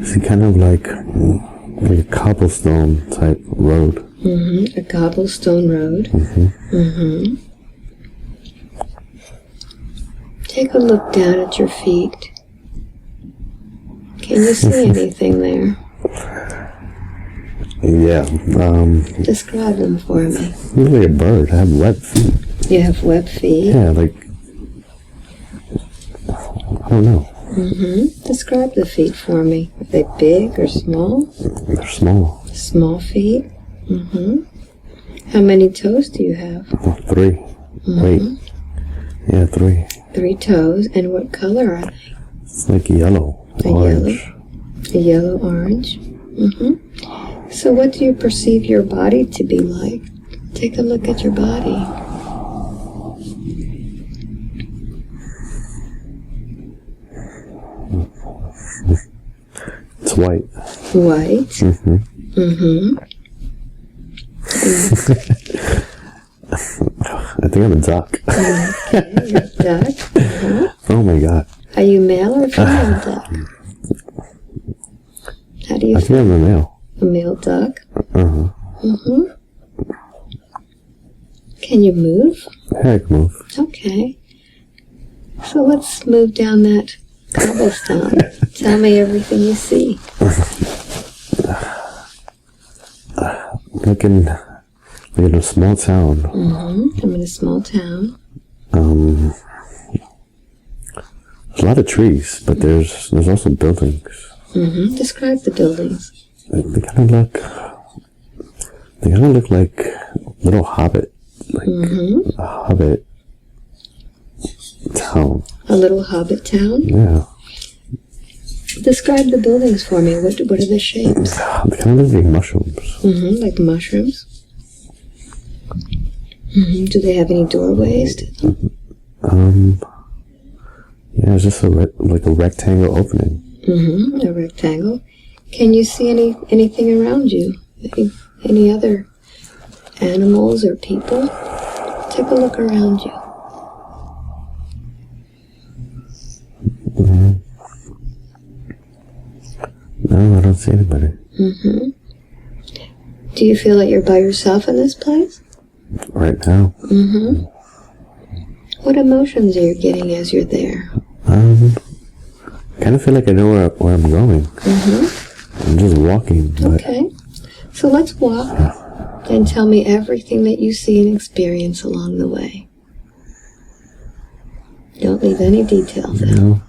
See, kind of like a cobblestone type road. A cobblestone road. Take a look down at your feet. Can you see anything there? Yeah. Describe them for me. Look like a bird. I have webbed feet. You have webbed feet? Yeah, like, I don't know. Describe the feet for me. Are they big or small? They're small. Small feet? How many toes do you have? 3. Wait. Yeah, 3. 3 toes. And what color are they? It's like yellow. Orange. A yellow orange? So what do you perceive your body to be like? Take a look at your body. It's white. White? I think I'm a duck. Okay, you're a duck. Oh my god. Are you male or female duck? How do you I think I'm a male. A male duck? Can you move? Yeah, I can move. Okay. So let's move down that cobblestone. Tell me everything you see. Like in a small town. I'm in a small town. There's a lot of trees, but there's also buildings. Describe the buildings. They kind of look like little hobbit, like a hobbit town. A little hobbit town? Yeah. Describe the buildings for me. What are the shapes? They kind of look like mushrooms. Like mushrooms. Do they have any doorways to them? Yeah, it's just like a rectangle opening. A rectangle. Can you see anything around you? Any other animals or people? Take a look around you. No, I don't see anybody. Do you feel like you're by yourself in this place? Right now? What emotions are you getting as you're there? I kind of feel like I know where I'm going. I'm just walking. But Okay. So let's walk and tell me everything that you see and experience along the way. Don't leave any details out. No.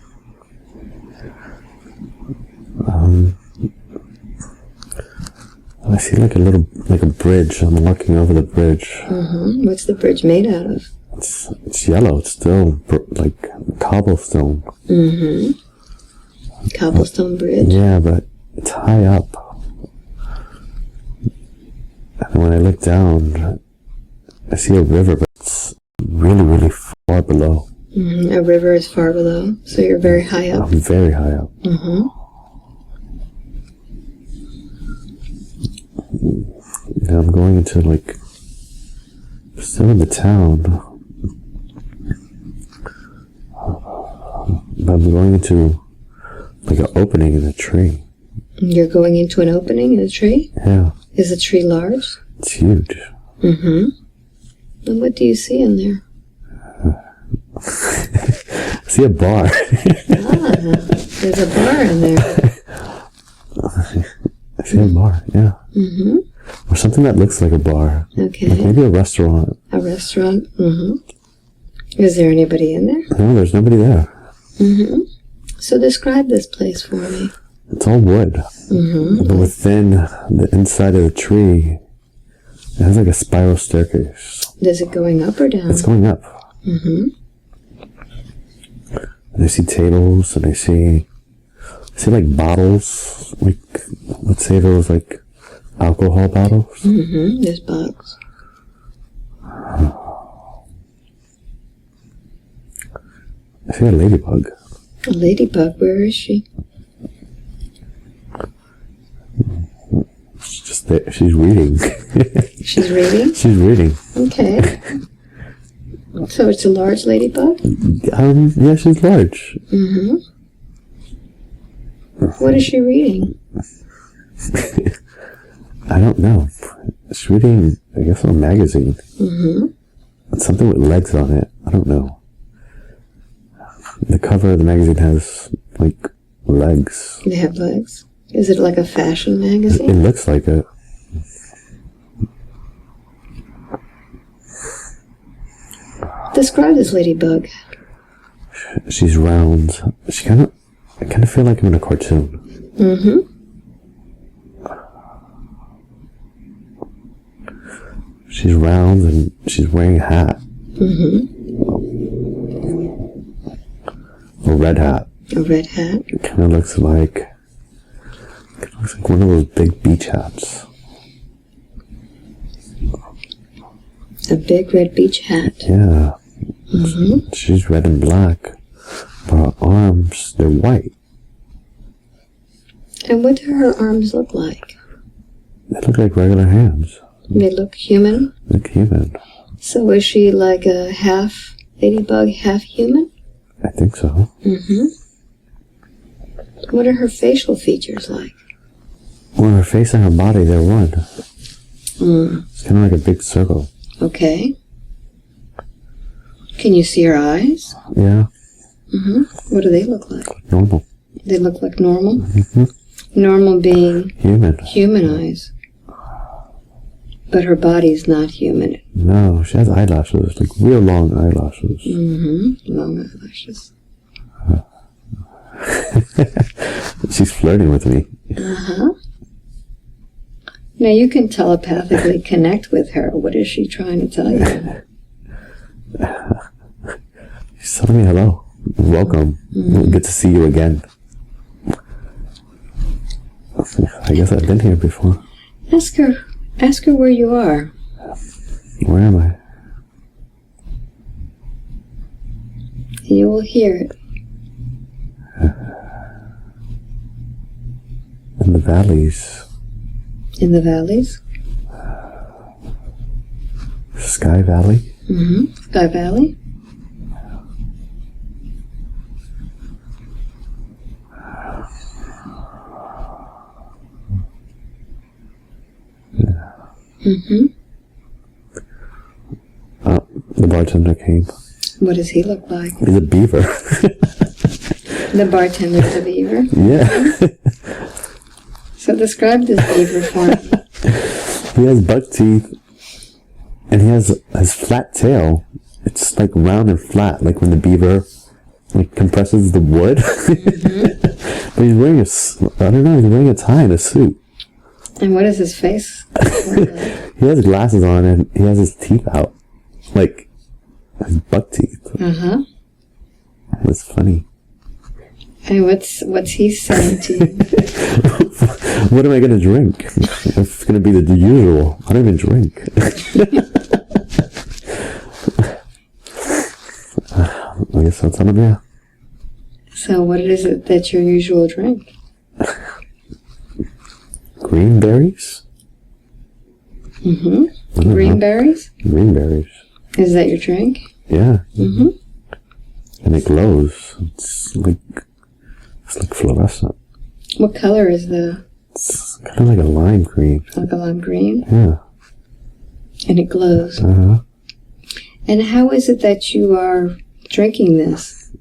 I see like a bridge. I'm walking over the bridge. What's the bridge made out of? It's yellow. It's still like cobblestone. Cobblestone bridge? Yeah, but it's high up. And when I look down, I see a river, but it's really, really far below. A river is far below, so you're very high up. I'm very high up. And I'm going into still in the town. But I'm going into an opening in a tree. You're going into an opening in a tree? Yeah. Is the tree large? It's huge. And what do you see in there? I see a bar. There's a bar in there. I see a bar, yeah. Or something that looks like a bar. Okay. Like maybe a restaurant. A restaurant? Is there anybody in there? No, there's nobody there. So describe this place for me. It's all wood. But within the inside of the tree, it has like a spiral staircase. Is it going up or down? It's going up. And I see tables, and I see like bottles, like, let's say those like alcohol bottles. There's bottles. I see a ladybug. A ladybug, where is she? She's just there. She's reading. She's reading? She's reading. Okay. So it's a large ladybug? Yeah, she's large. Mm-hmm. What is she reading? I don't know. She's reading, I guess, a magazine. Mm-hmm. It's something with legs on it. I don't know. The cover of the magazine has, like, legs. They have legs? Is it like a fashion It magazine? looks like it. Describe this ladybug. She's round. I kind of feel like I'm in a cartoon. Mm-hmm. She's round and she's wearing a hat. Mm-hmm. A red hat. A red hat. It kind of looks like one of those big beach hats. A big red beach hat. Yeah. Mm-hmm. She's red and black. But her arms, they're white. And what do her arms look like? They look like regular hands. They look human? Look human. So is she like a half ladybug, half human? I think so. Mm-hmm. What are her facial features like? Well, her face and her body, they're one. Mm. It's kind of like a big circle. Okay. Can you see her eyes? Yeah. Mm-hmm. What do they look like? Normal. They look like normal? Mm-hmm. Normal being Human. human eyes. But her body's not human. No, she has eyelashes, like real long eyelashes. Mm-hmm. Long eyelashes. She's flirting with me. Uh-huh. Now you can telepathically connect with her. What is she trying to tell you? She's telling me hello. Welcome. Mm-hmm. Good to see you again. I guess I've been here before. Ask her where you are. Where am I? You will hear it. In the valleys. In the valleys? Sky Valley. Mm-hmm. Sky Valley? Mm-hmm. The bartender came. What does he look like? He's a beaver. The bartender's a beaver? Yeah. So describe this beaver for me. He has buck teeth. And he has his flat tail. It's like round and flat, like when the beaver like compresses the wood. Mm-hmm. But he's wearing he's wearing a tie and a suit. And what is his face look like? He has glasses on and he has his teeth out. Like his buck teeth. Uh-huh. It's funny. And what's he saying to you? What am I going to drink? It's going to be the usual. I don't even drink. I guess that's on yeah. So what is it that's your usual drink? Green berries? Mm-hmm. Green berries? Green berries. Is that your drink? Yeah. Mm-hmm. And it glows. It's like fluorescent. What color is It's kind of like a lime green. like a lime green? Yeah. And it glows. Uh-huh. And how is it that you are drinking this?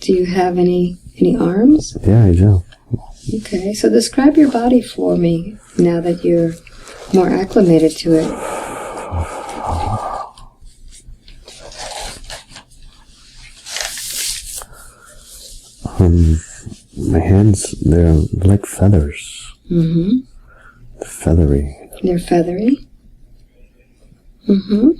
Do you have any arms? Yeah, I do. Okay, so describe your body for me now that you're more acclimated to it. My hands, they're like feathers. Mm-hmm. They're feathery. They're feathery. Mm-hmm.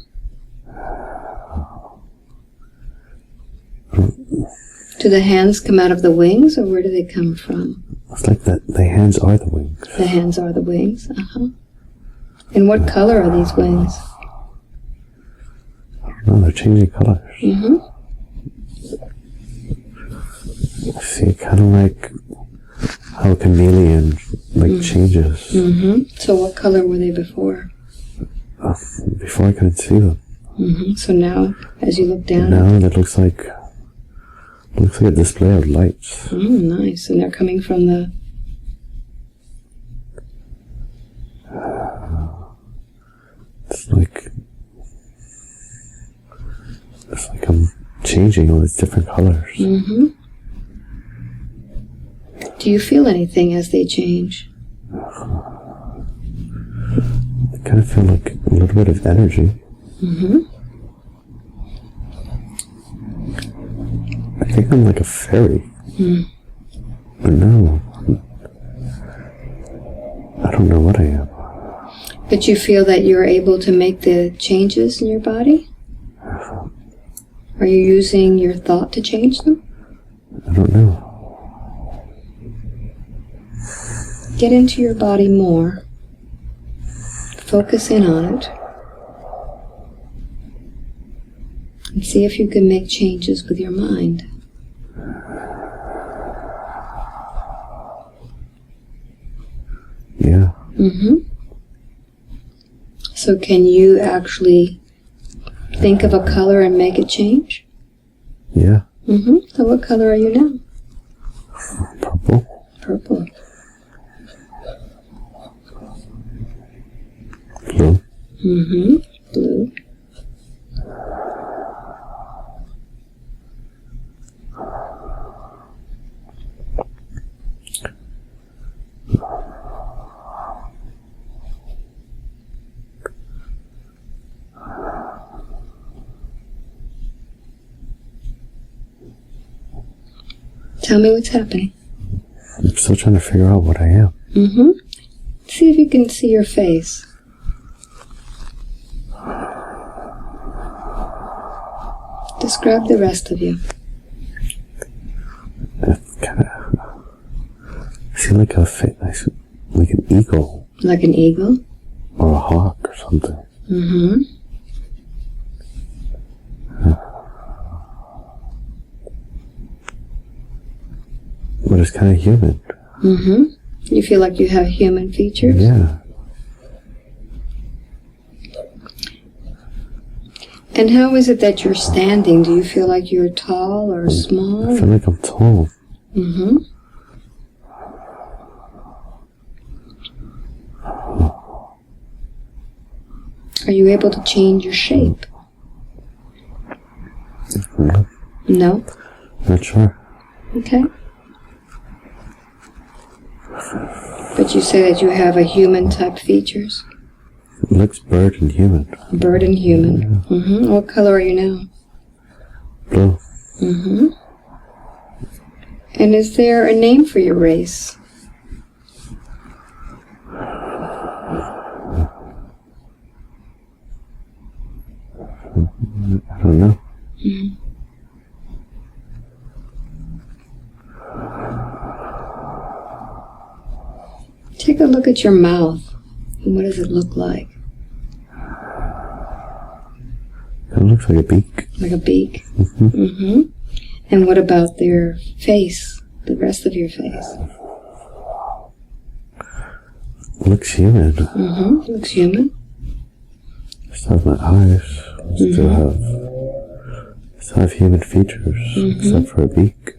Do the hands come out of the wings, or where do they come from? It's like the hands are the wings. The hands are the wings. Uh-huh. And what color are these wings? No, they're changing colors. Mm-hmm. See, kind of like how a chameleon changes. Mm-hmm. So what color were they before? Before I couldn't see them. So now, as you look down... Now that looks like a display of lights. Nice. And they're coming from the... It's like I'm changing all these different colors. Do you feel anything as they change? I kind of feel like a little bit of energy. I think I'm like a fairy. But no. I don't know what I am. But you feel that you're able to make the changes in your body? Are you using your thought to change them? I don't know. Get into your body more. Focus in on it. And see if you can make changes with your mind. Yeah. So can you actually think of a color and make it change? Yeah. So what color are you now? Purple. Purple. Blue. Blue. Tell me what's happening. I'm still trying to figure out what I am. See if you can see your face. Describe the rest of you. I feel like like an eagle. Like an eagle? Or a hawk or something. But it's kind of human. You feel like you have human features? Yeah. And how is it that you're standing? Do you feel like you're tall or small? I feel like I'm tall. Are you able to change your shape? No? Not sure. Okay. But you say that you have a human type features? It looks bird and human. Bird and human. What color are you now? Blue. And is there a name for your race? I don't know. Take a look at your mouth. What does it look like? It looks like a beak. Like a beak? And what about your face? The rest of your face? It looks human. Looks human. I still have my eyes. I still have human features, except for a beak.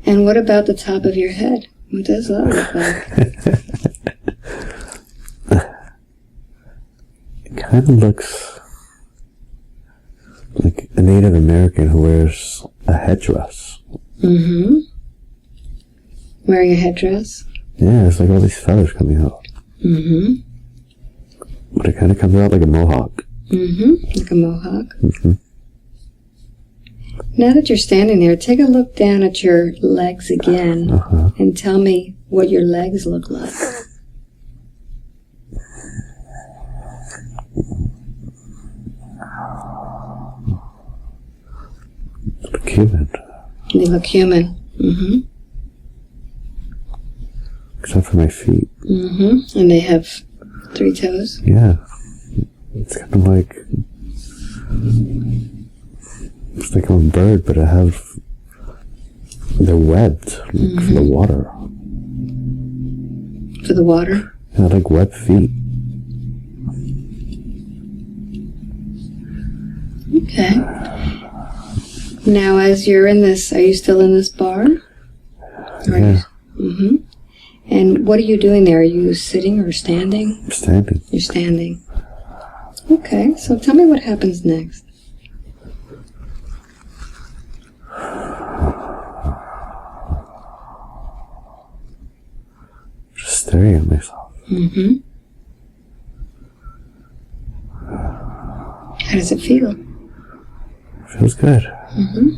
And what about the top of your head? What does that look like? It kind of looks like a Native American who wears a headdress. Wearing a headdress? Yeah, it's like all these feathers coming out. But it kind of comes out like a mohawk. Like a mohawk? Now that you're standing there, take a look down at your legs again and tell me what your legs look like. They look human. They look human. Except for my feet. And they have 3 toes? Yeah. It's kind of like... It's like I'm a bird, but they're webbed for the water. For the water? Yeah, like webbed feet. Okay. Now, as you're in this, are you still in this bar? Yeah. Mm-hmm. And what are you doing there? Are you sitting or standing? I'm standing. You're standing. Okay, so tell me what happens next. Just staring at myself. Mm-hmm. How does it feel? Feels good. Mm-hmm.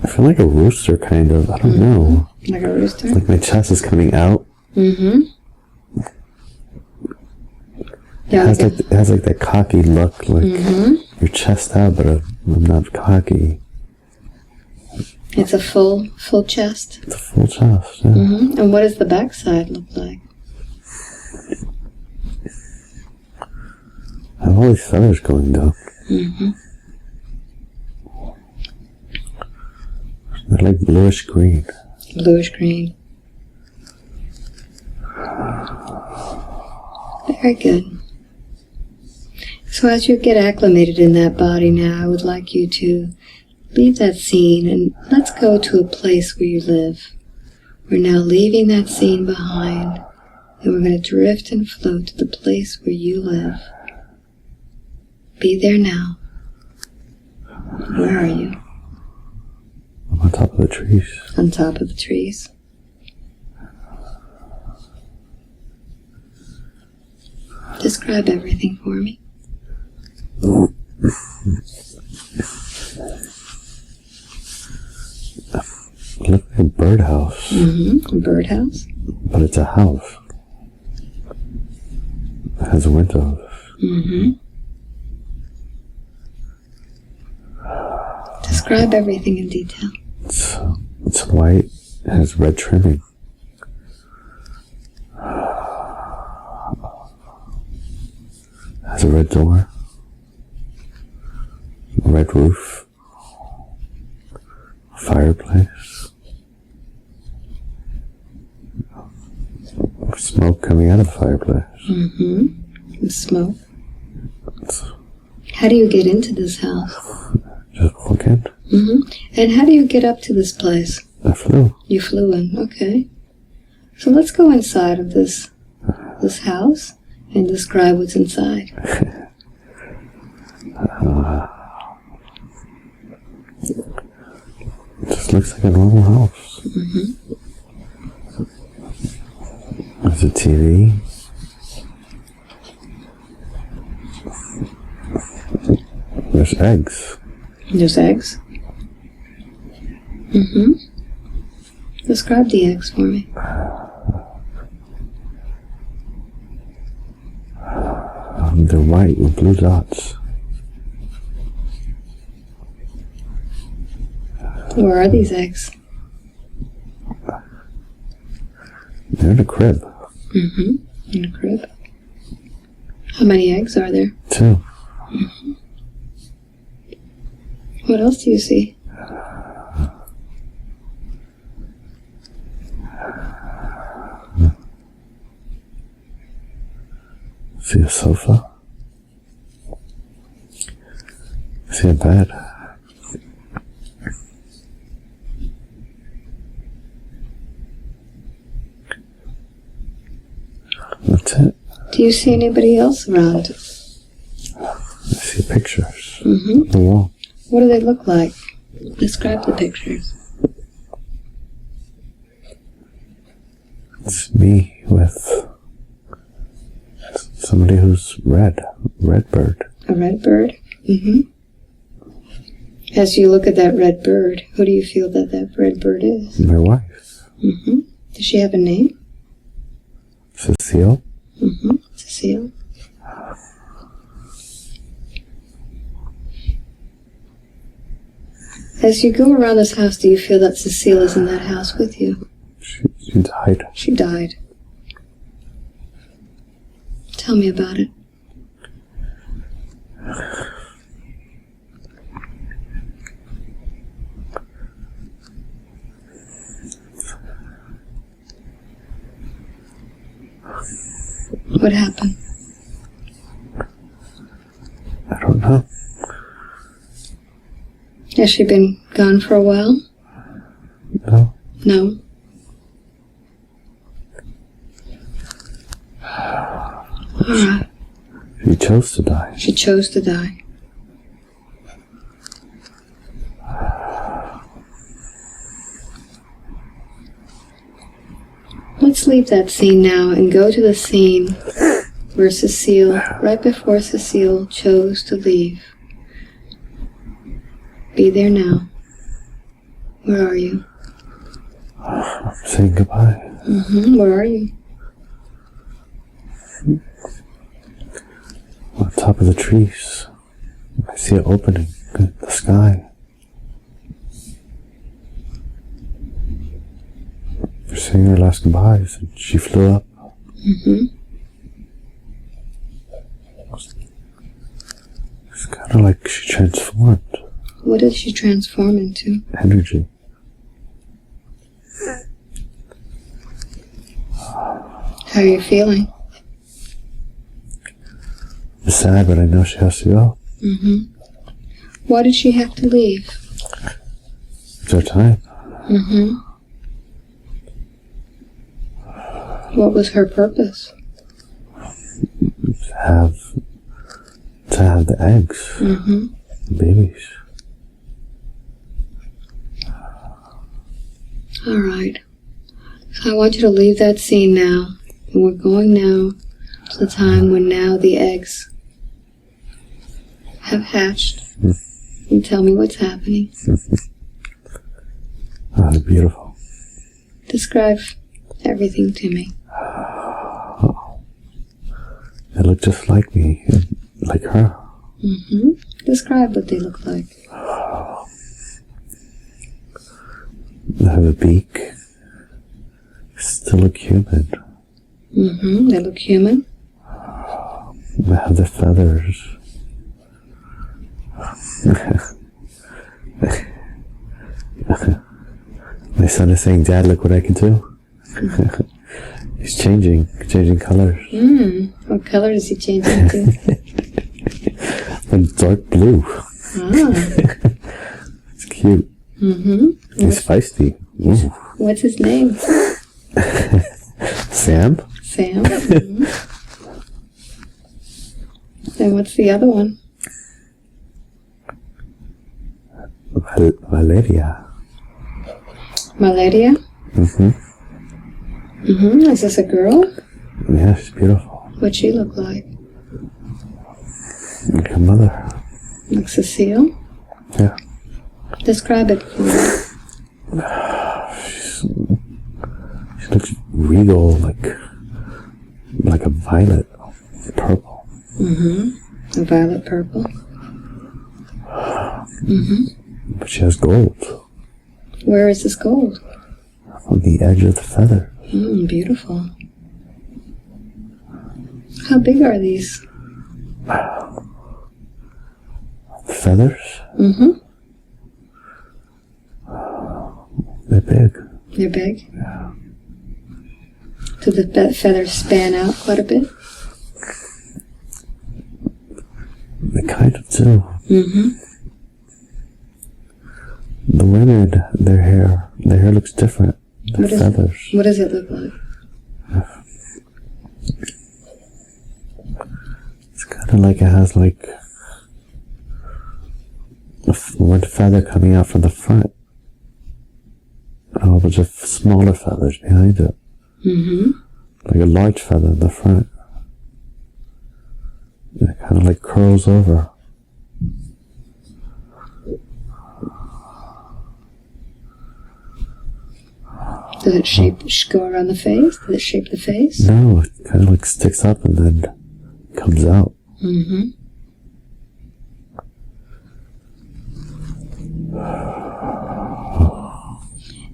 I feel like a rooster, kind of. I don't know. Like a rooster? Like my chest is coming out. Mm-hmm. Yeah, It has like that cocky look, like your chest out, but I'm not cocky. it's a full chest. It's a full chest, yeah. Mm-hmm. And what does the backside look like? I have all these feathers going down. Mm-hmm. They're like bluish green. Bluish green. Very good. So as you get acclimated in that body now, I would like you to leave that scene and let's go to a place where you live. We're now leaving that scene behind and we're going to drift and float to the place where you live. Be there now. Where are you? I'm on top of the trees. On top of the trees. Describe everything for me. It looks like a birdhouse. Mm-hmm. A birdhouse. But it's a house. It has windows. Mm-hmm. Describe everything in detail. It's white. It has red trimming. It has a red door. A red roof. A fireplace. Smoke coming out of the fireplace. Mm-hmm. The smoke. How do you get into this house? Just walk in. Mm-hmm. And how do you get up to this place? I flew. You flew in. Okay. So let's go inside of this house and describe what's inside. It just looks like a normal house. Mm-hmm. There's a TV. There's eggs. There's eggs. Mm-hmm. Describe the eggs for me. They're white with blue dots. Where are these eggs? They're in a crib. Mm-hmm. In a crib. How many eggs are there? 2. Mm-hmm. What else do you see? See a sofa. See a bed. That's it. Do you see anybody else around? I see pictures Mm-hmm. on the wall. What do they look like? Describe the pictures. It's me with somebody who's red bird. A red bird? Mm-hmm. As you look at that red bird, who do you feel that red bird is? My wife. Mm-hmm. Does she have a name? Cecile. Mm-hmm. Cecile. As you go around this house, do you feel that Cecile is in that house with you? She died. She died. Tell me about it. What happened? I don't know. Has she been gone for a while? No. No. Alright. She chose to die. She chose to die. Let's leave that scene now and go to the scene where Cecile, right before Cecile chose to leave. Be there now. Where are you? I'm saying goodbye. Where are you? On top of the trees. I see an opening in the sky. We're saying her last goodbyes, and she flew up. It's kind of like she transformed. What did she transform into? Energy. How are you feeling? I'm sad, but I know she has to go. Why did she have to leave? It's her time. What was her purpose? To have the eggs. The babies. Alright. So I want you to leave that scene now. And we're going now to the time when now the eggs have hatched. And tell me what's happening. Oh, they're beautiful. Describe everything to me. They look just like me, like her. Describe what they look like. They have a beak. Still look human. They look human. They have their feathers. My son is saying, "Dad, look what I can do." He's changing colors. What color is he changing to? Like dark blue. It's cute. He's feisty. Ooh. What's his name? Sam? Sam. And what's the other one? Valeria. Malaria? Is this a girl? Yeah, she's beautiful. What'd she look like? Like her mother. Like Cecile? Yeah. Describe it for me. She looks regal, like a violet purple. A violet purple. But she has gold. Where is this gold? On the edge of the feather. Beautiful. How big are these? The feathers? They're big. They're big? Yeah. Do the feathers span out quite a bit? They kind of do. The women, their hair looks different. Their feathers. What does it look like? It's kind of like it has like one feather coming out from the front. And a whole bunch of smaller feathers behind it. Like a large feather in the front. And it kind of like curls over. Does it go around the face? Does it shape the face? No, it kind of like sticks up and then comes out.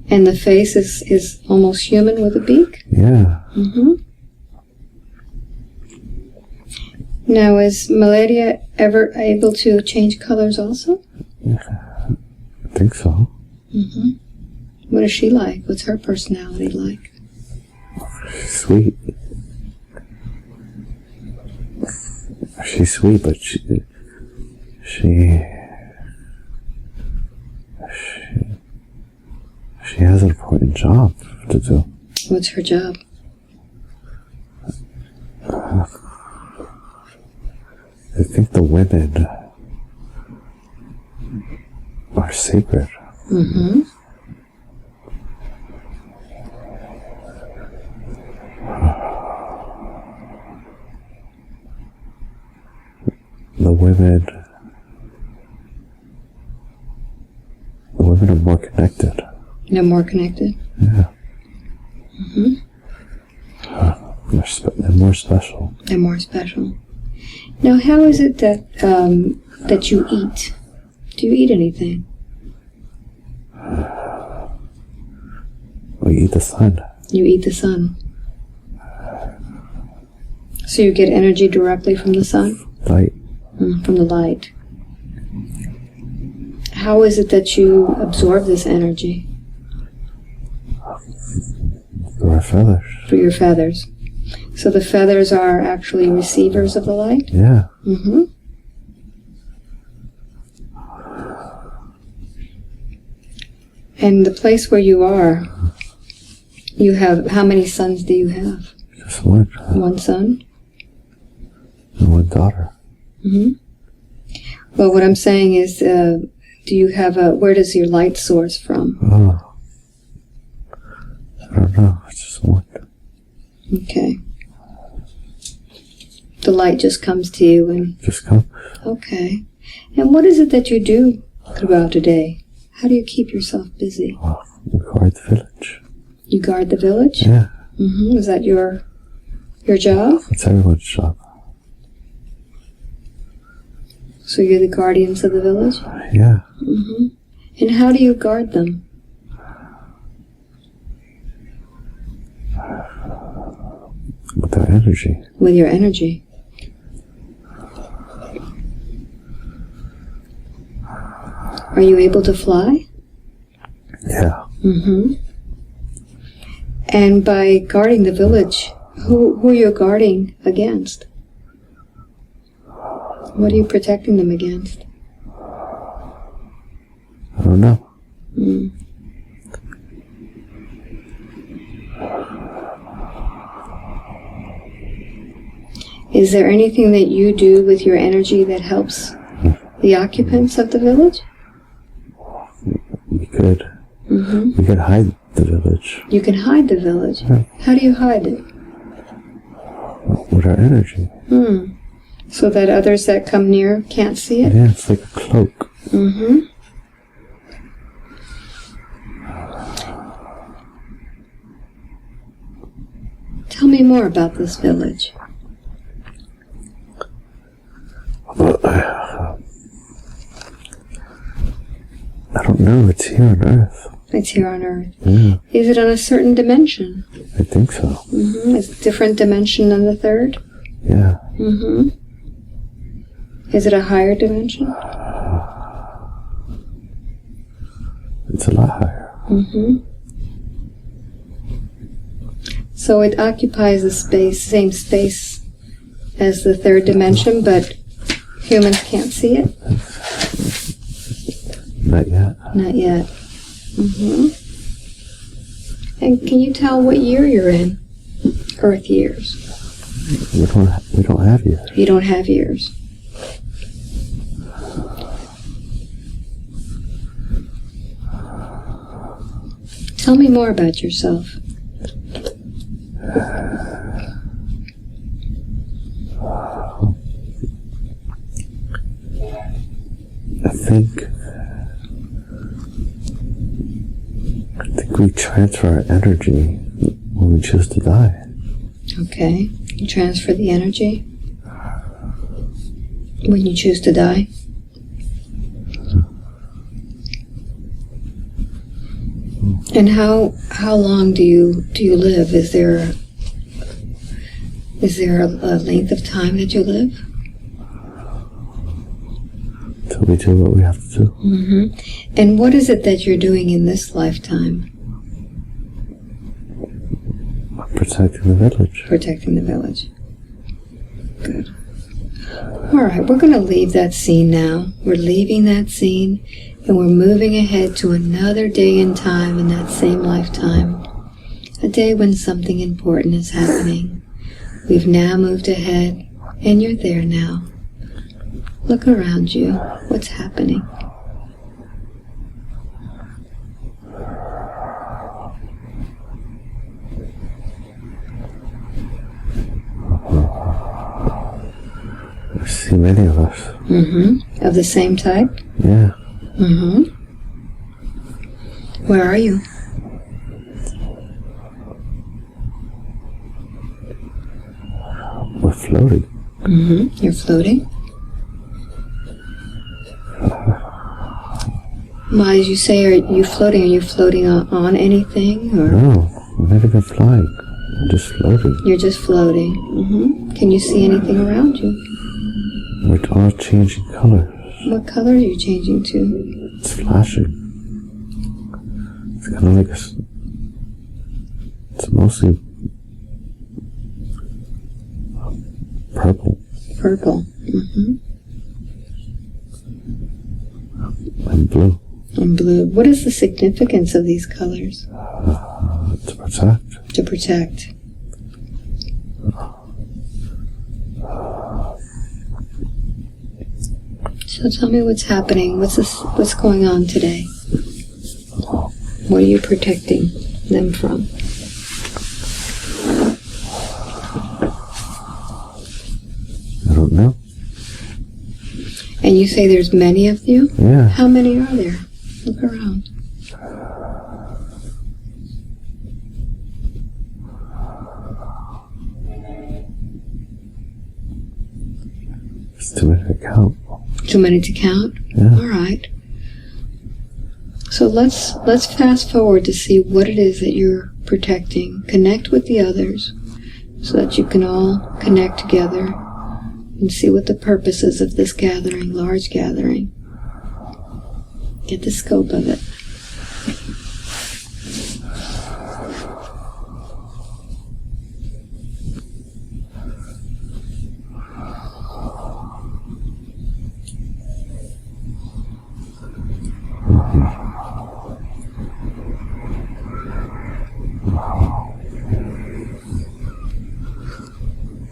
And the face is almost human with a beak? Yeah. Now, is Malaria ever able to change colors also? I think so. What is she like? What's her personality like? She's sweet. She's sweet, but she has an important job to do. What's her job? I think the women are sacred. Mm-hmm. The women are more connected. They're more connected? Yeah. Mm-hmm. They're more special. They're more special. Now, how is it that that you eat? Do you eat anything? We eat the sun. You eat the sun. So you get energy directly from the sun? Light. From the light. How is it that you absorb this energy? Through our feathers. Through your feathers. So the feathers are actually receivers of the light? Yeah. Mm-hmm. And the place where you are, you have, how many sons do you have? Just one. One son? And one daughter. Mm-hmm. Well, what I'm saying is, do you have where does your light source from? Oh. I don't know. It's just one. Okay. The light just comes to you and... Just come. Okay. And what is it that you do throughout the day? How do you keep yourself busy? Oh, we guard the village. You guard the village? Yeah. Mm-hmm. Is that your job? It's everyone's job. So you're the guardians of the village? Yeah. Mm-hmm. And how do you guard them? With our energy. With your energy. Are you able to fly? Yeah. Mm-hmm. And by guarding the village, who are you guarding against? What are you protecting them against? I don't know. Mm. Is there anything that you do with your energy that helps the occupants of the village? We could. Mm-hmm. We could hide the village. You can hide the village. Yeah. How do you hide it? With our energy. So that others that come near can't see it? Yeah, it's like a cloak. Mm-hmm. Tell me more about this village. I don't know. It's here on Earth. It's here on Earth. Yeah. Is it on a certain dimension? I think so. Mm-hmm. It's a different dimension than the third? Yeah. Mm-hmm. Is it a higher dimension? It's a lot higher. Mm-hmm. So it occupies the same space as the third dimension, but humans can't see it? Not yet. Not yet. Mm-hmm. And can you tell what year you're in? Earth years. We don't have years. You don't have years. Tell me more about yourself. I think we transfer our energy when we choose to die. Okay. You transfer the energy when you choose to die. And how long do you live? Is there a length of time that you live? Till we do what we have to do. Mm-hmm. And what is it that you're doing in this lifetime? Protecting the village. Protecting the village. Good. All right, we're going to leave that scene now. We're leaving that scene, and we're moving ahead to another day in time in that same lifetime. A day when something important is happening. We've now moved ahead, and you're there now. Look around you. What's happening? I see many of us. Mm-hmm. Of the same type? Yeah. Mm-hmm. Where are you? We're floating. Mm-hmm. You're floating? Why, as you say, are you floating? Are you floating on anything? Or? No, we're not even flying. We're just floating. You're just floating. Mm-hmm. Can you see anything around you? We're all changing colors. What color are you changing to? It's flashing. It's kind of like it's mostly purple. Purple. Mm-hmm. And blue. And blue. What is the significance of these colors? To protect. To protect. So tell me what's happening. What's going on today? What are you protecting them from? I don't know. And you say there's many of you? Yeah. How many are there? Look around. It's too many to count. Too many to count? Yeah. All right. So let's fast forward to see what it is that you're protecting. Connect with the others so that you can all connect together and see what the purpose is of this gathering, large gathering. Get the scope of it.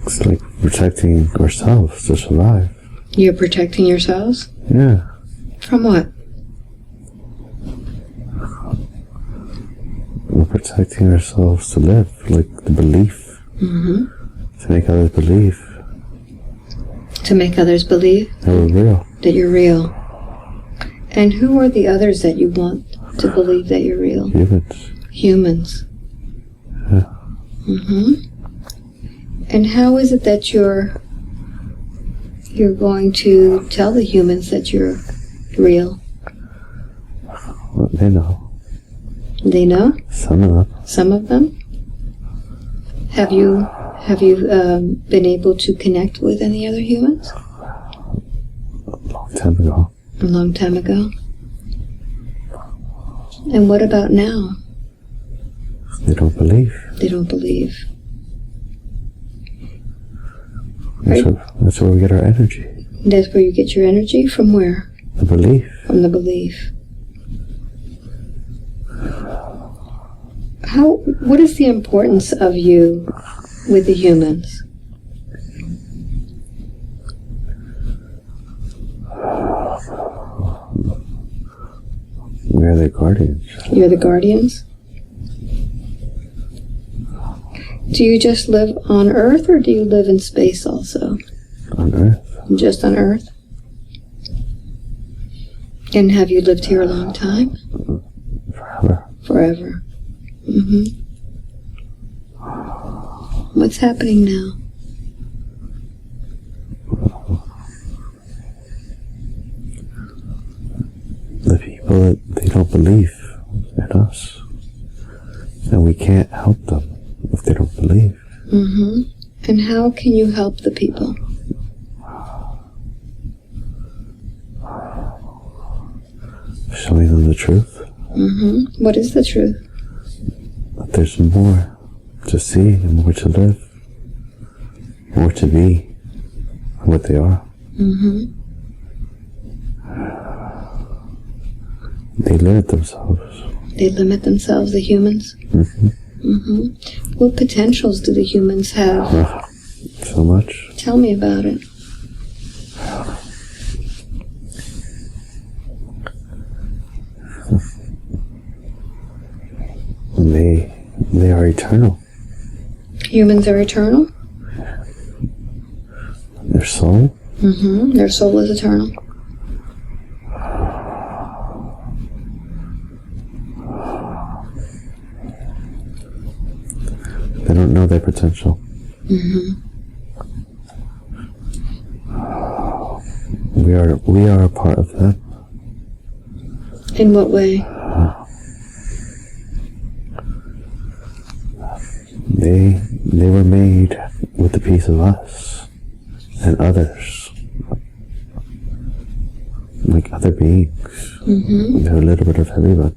It's like protecting ourselves to survive. You're protecting yourselves? Yeah. From what? We're protecting ourselves to live, like the belief. Mm-hmm. To make others believe. To make others believe? That we're real. That you're real. And who are the others that you want to believe that you're real? Humans. Humans. Yeah. Mm-hmm. And how is it that you're going to tell the humans that you're real? Well, they know. They know? Some of them. Some of them? Have you been able to connect with any other humans? A long time ago. A long time ago? And what about now? They don't believe. They don't believe. That's where we get our energy. That's where you get your energy? From where? The belief. From the belief. What is the importance of you with the humans? We are the guardians. You're the guardians? Do you just live on Earth, or do you live in space also? On Earth. Just on Earth? And have you lived here a long time? Forever. Forever. Mm-hmm. What's happening now? The people that they don't believe in us. And we can't help them if they don't believe. Mm-hmm. And how can you help the people? Showing them the truth. Mm-hmm. What is the truth? That there's more to see and more to live. More to be what they are. Mm-hmm. They limit themselves. They limit themselves, the humans? Mm-hmm. Mm-hmm. What potentials do the humans have? So much. Tell me about it. They are eternal. Humans are eternal? Their soul? Mm-hmm. Their soul is eternal. They don't know their potential. Mm-hmm. We are a part of them. In what way? They were made with a piece of us and others, like other beings. Mm-hmm. They're a little bit of everyone.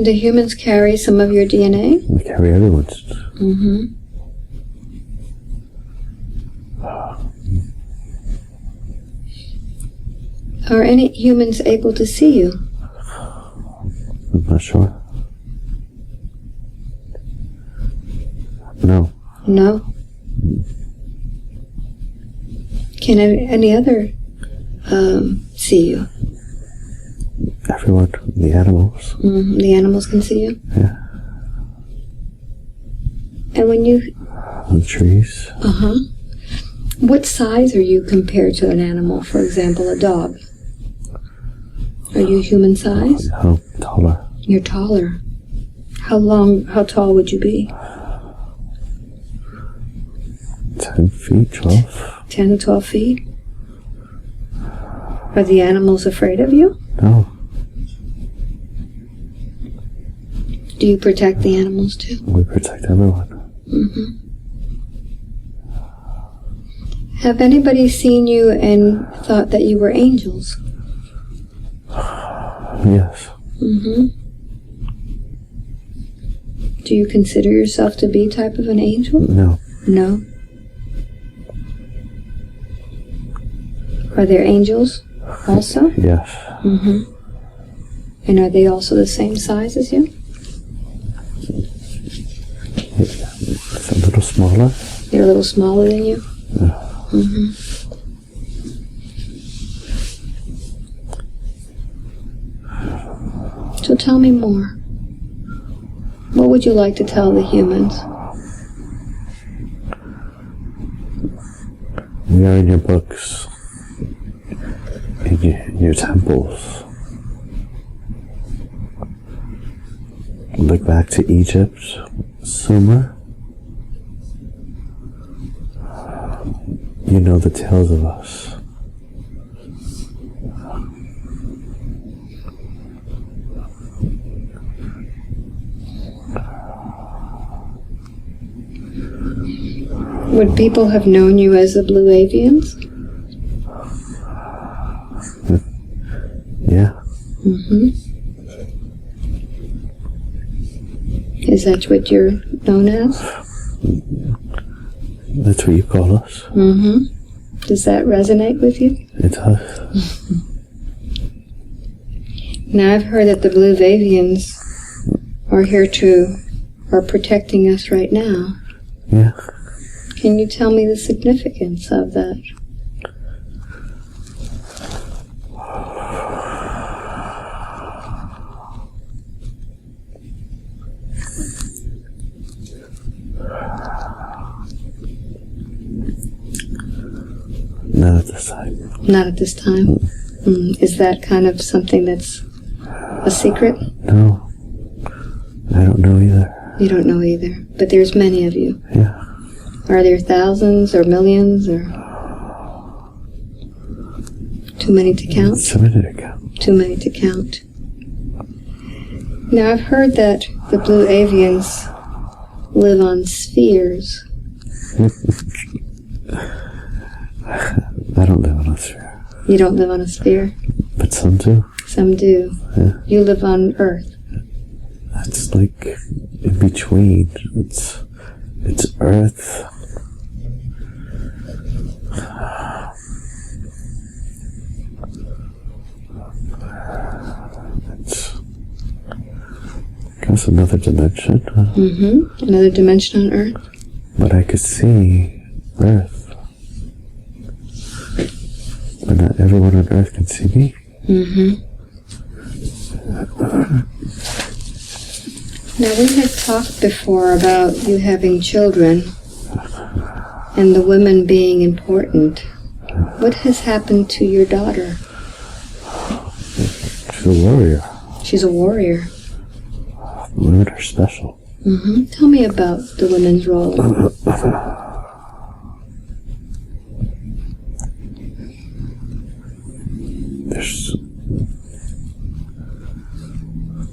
Do humans carry some of your DNA? We carry everyone's. Mm-hmm. Are any humans able to see you? I'm not sure. No. No. Can any other see you? Everyone. The animals. Mm-hmm. The animals can see you? Yeah. And when you... The trees. Uh-huh. What size are you compared to an animal? For example, a dog. Are you human size? No, taller. You're taller. How tall would you be? 10 feet, 12. 10 to 12 feet? Are the animals afraid of you? No. Do you protect the animals too? We protect everyone. Mm-hmm. Have anybody seen you and thought that you were angels? Yes. Mm-hmm. Do you consider yourself to be type of an angel? No. No. Are there angels also? Yes. Mm-hmm. And are they also the same size as you? It's a little smaller. They're a little smaller than you? Yeah. Mm-hmm. So tell me more. What would you like to tell the humans? We are in your books, in your temples. Look back to Egypt, Sumer. You know the tales of us. Would people have known you as the Blue Avians? Yeah. Mm-hmm. Is that what you're known as? That's what you call us. Mm-hmm. Does that resonate with you? It does. Now I've heard that the Blue Avians are protecting us right now. Yeah. Can you tell me the significance of that? Not at this time. Not at this time? Is that kind of something that's a secret? No. I don't know either. You don't know either. But there's many of you. Yeah. Are there thousands or millions or too many to count? Too many to count. Too many to count. Now I've heard that the Blue Avians live on spheres. I don't live on a sphere. You don't live on a sphere? But some do. Some do. Yeah. You live on Earth. That's like in between. It's Earth. That's another dimension. Another dimension on Earth. But I could see Earth. But not everyone on Earth can see me. Now, we had talked before about you having children and the women being important. What has happened to your daughter? She's a warrior. She's a warrior. Women are special. Tell me about the women's role.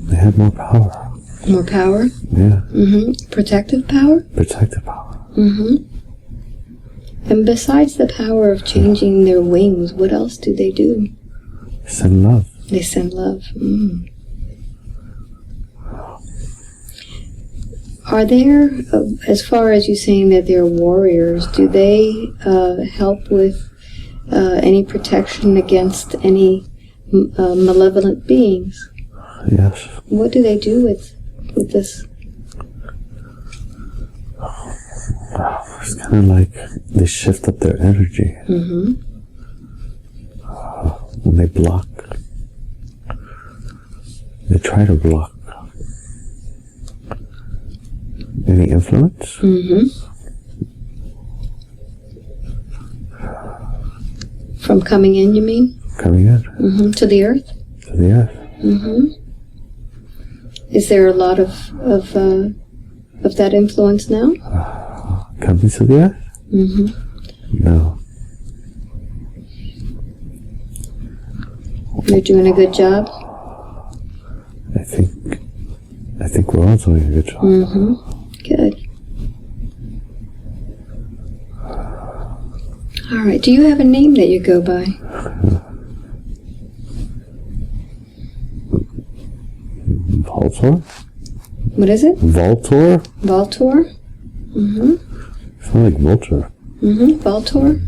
They have more power. More power? Yeah. Protective power? Protective power. And besides the power of changing their wings, what else do they do? They send love. They send love. Are there, as far as you saying that they're warriors, do they help with any protection against any malevolent beings? Yes. What do they do with this? It's kind of like they shift up their energy. When they block, they try to block any influence. From coming in, you mean? Coming in. To the Earth? To the Earth. Is there a lot of that influence now? Coming to the Earth? No. You're doing a good job? I think we're all doing a good job. Good. All right. Do you have a name that you go by? Voltor? What is it? Voltor? Voltor? It's not like vulture. Voltor?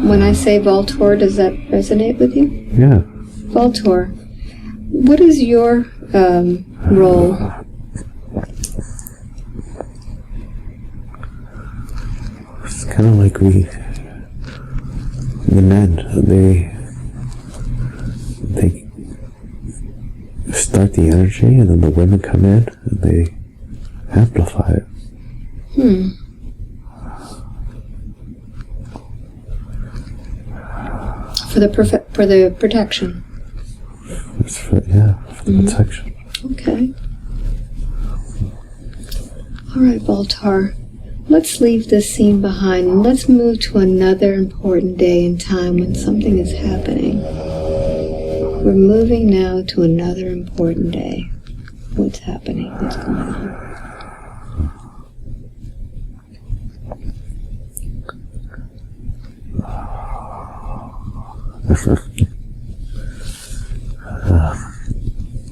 When I say Voltor, does that resonate with you? Yeah. Voltor. What is your role? It's kind of like the men, they start the energy, and then the women come in and they amplify it. For the protection. It's for the protection. Okay. All right, Voltar. Let's leave this scene behind and let's move to another important day and time when something is happening. We're moving now to another important day. What's happening? What's going on?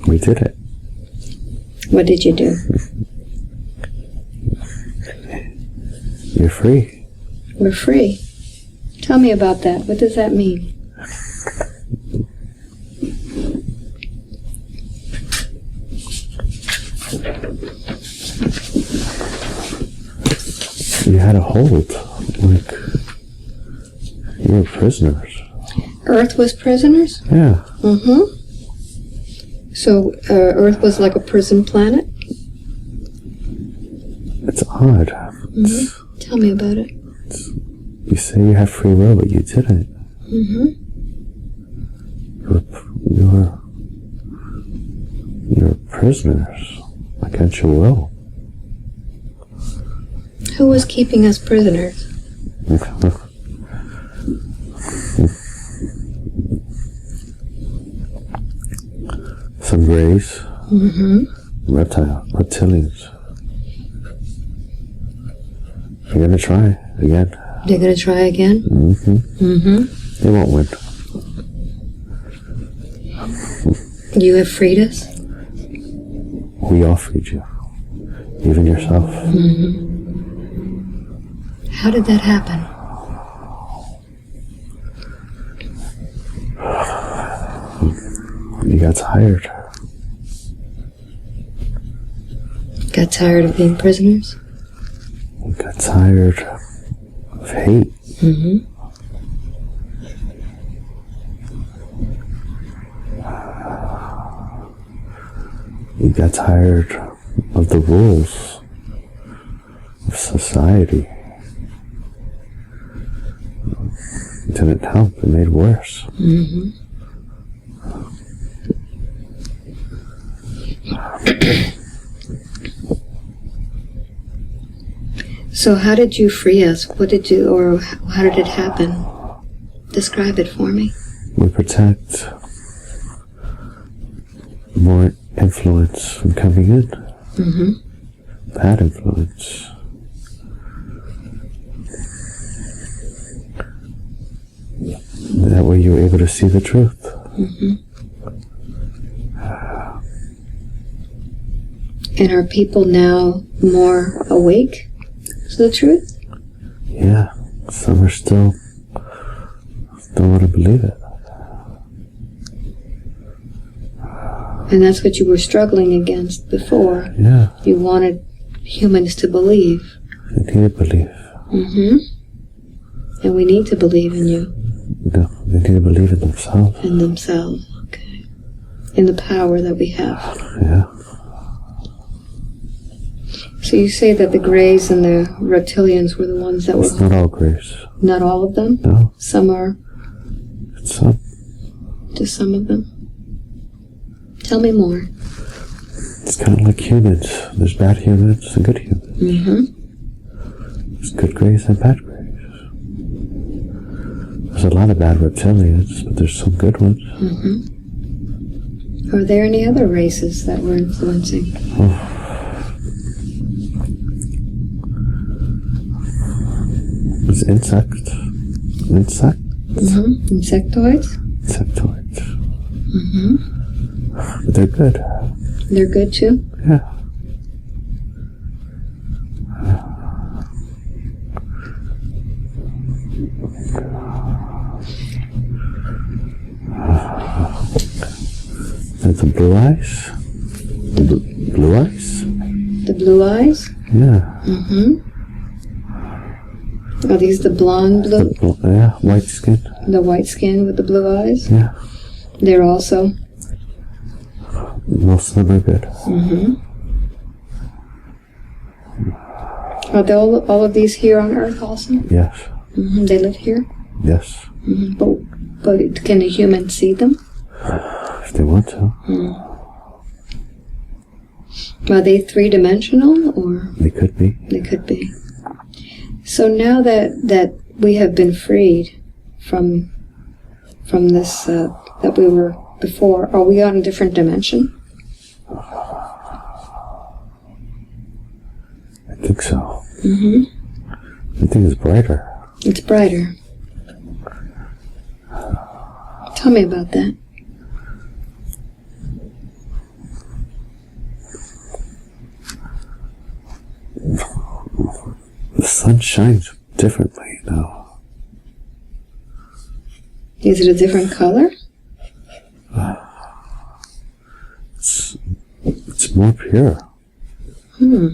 We did it. What did you do? You're free. We're free. Tell me about that. What does that mean? You had a hold. Like, you were prisoners. Earth was prisoners? Yeah. So Earth was like a prison planet? It's odd. Tell me about it. You say you have free will, but you didn't. You're prisoners against your will. Who was keeping us prisoners? Some rays. Reptilians. You're gonna try again. They're gonna try again? They won't win. You have freed us? We all freed you. Even yourself. How did that happen? You got tired. Got tired of being prisoners? You got tired of hate. Mm-hmm. You got tired of the rules of society. It didn't help, it made worse. Mm-hmm. So how did you free us? What did you, or how did it happen? Describe it for me. We protect more influence from coming in. Mm-hmm. Bad influence. That way you were able to see the truth. Mm-hmm. And are people now more awake to the truth? Yeah, some are still don't want to believe it. And that's what you were struggling against before. Yeah. You wanted humans to believe. They need to believe. Mm-hmm. And we need to believe in you. No, they need to believe in themselves. In themselves, okay. In the power that we have. Yeah. So you say that the Greys and the reptilians were the ones that were... It's not all grace. Not all of them? No. Some are... It's some. Just some of them? Tell me more. It's kind of like humans. There's bad humans and good humans. Mm-hmm. There's good grays and bad grays. There's a lot of bad reptilians, but there's some good ones. Mm-hmm. Are there any other races that were influencing? Oh. There's insects. Insects? Mm-hmm. Insectoids? Insectoids. Mm-hmm. But they're good. They're good too? Yeah. There's the blue eyes. The blue eyes? The blue eyes? Yeah. Mm-hmm. Are these the blonde blue? Yeah, white skin. The white skin with the blue eyes? Yeah. They're also? Most of them are good. Mm-hmm. Are they all of these here on Earth also? Yes. Mm-hmm. They live here? Yes. Mm-hmm. But can a human see them? If they want to. Mm. Are they three-dimensional, or? They could be. They could be. So now that we have been freed from this that we were before, are we on a different dimension? I think so. Mm-hmm. I think it's brighter. It's brighter. Tell me about that. The sun shines differently now. Is it a different color? It's more pure. Hmm.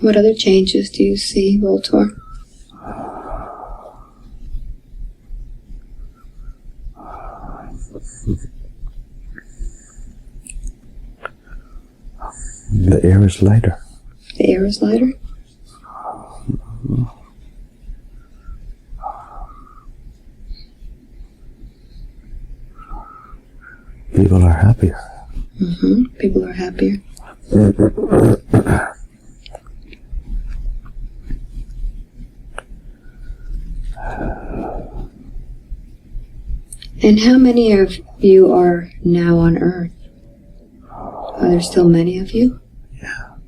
What other changes do you see, Voltor? The air is lighter. The air is lighter? People are happier. Mm-hmm. People are happier. And how many of you are now on Earth? Are there still many of you?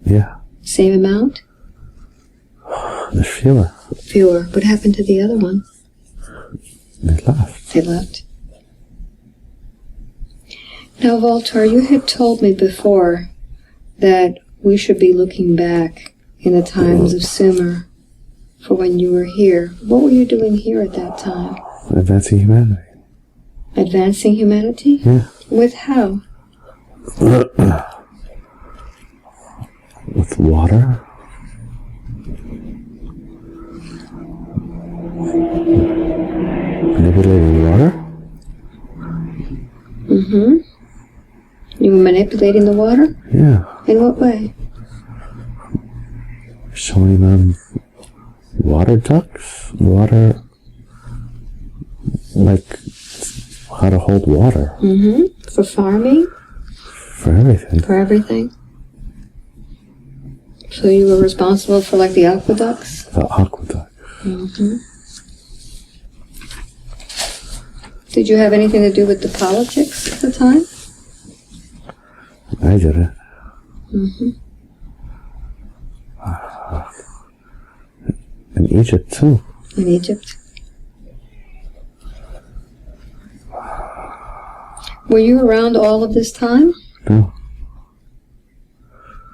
Yeah. Same amount? There's fewer. Fewer. What happened to the other ones? They left. They left. Now, Voltar, you had told me before that we should be looking back in the times of Sumer for when you were here. What were you doing here at that time? Advancing humanity. Advancing humanity? Yeah. With how? With water. Manipulating water. Mm-hmm. You were manipulating the water? Yeah. In what way? Showing them water ducts, water, like how to hold water. Mm-hmm. For farming? For everything. For everything? So you were responsible for like the aqueducts? The aqueduct. Mm-hmm. Did you have anything to do with the politics at the time? I did it. Mm-hmm. In Egypt too. In Egypt. Were you around all of this time? No.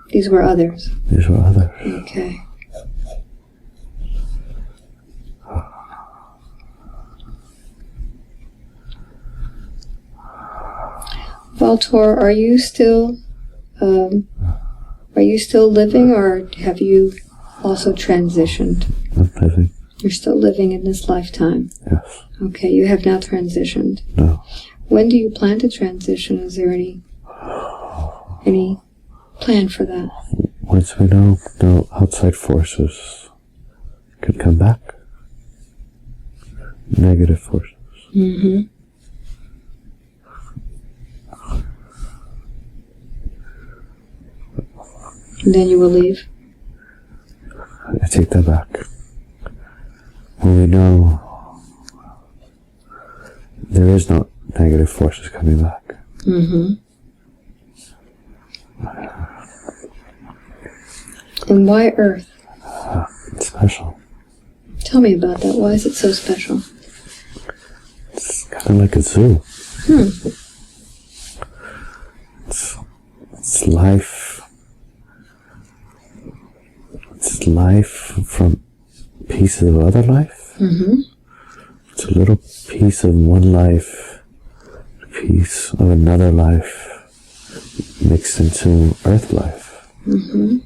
These were others. These were others. Okay. Valtor, are you still living, or have you also transitioned? I'm living. You're still living in this lifetime. Yes. Okay, you have now transitioned. No. When do you plan to transition? Is there any plan for that? Once we know no outside forces could come back. Negative forces. Mm-hmm. And then you will leave? I take that back. When we know there is no negative forces coming back. Mm-hmm. And why Earth? It's special. Tell me about that. Why is it so special? It's kind of like a zoo. It's life. It's life from pieces of other life. Mm-hmm. It's a little piece of one life, a piece of another life, mixed into Earth life. Mm-hmm.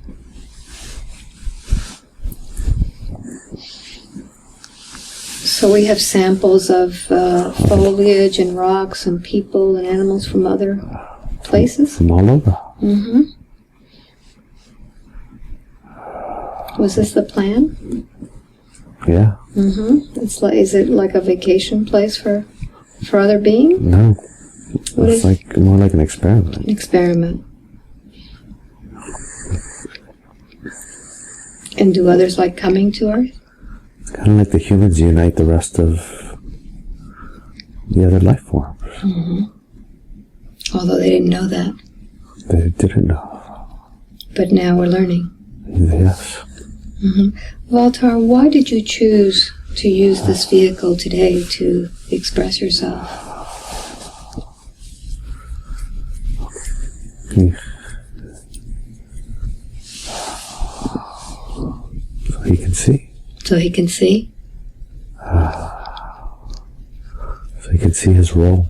So we have samples of foliage and rocks and people and animals from other places? From all over. Mm-hmm. Was this the plan? Yeah. Mm-hmm. Is it like a vacation place for other beings? No. What It's is like more like an experiment. an experiment? And do others like coming to Earth? Kind of like the humans unite the rest of the other life forms. Mm-hmm. Although they didn't know that. They didn't know. But now we're learning. Yes. Mm-hmm. Valtar, why did you choose to use this vehicle today to express yourself? So he can see. So he can see? So he can see his role.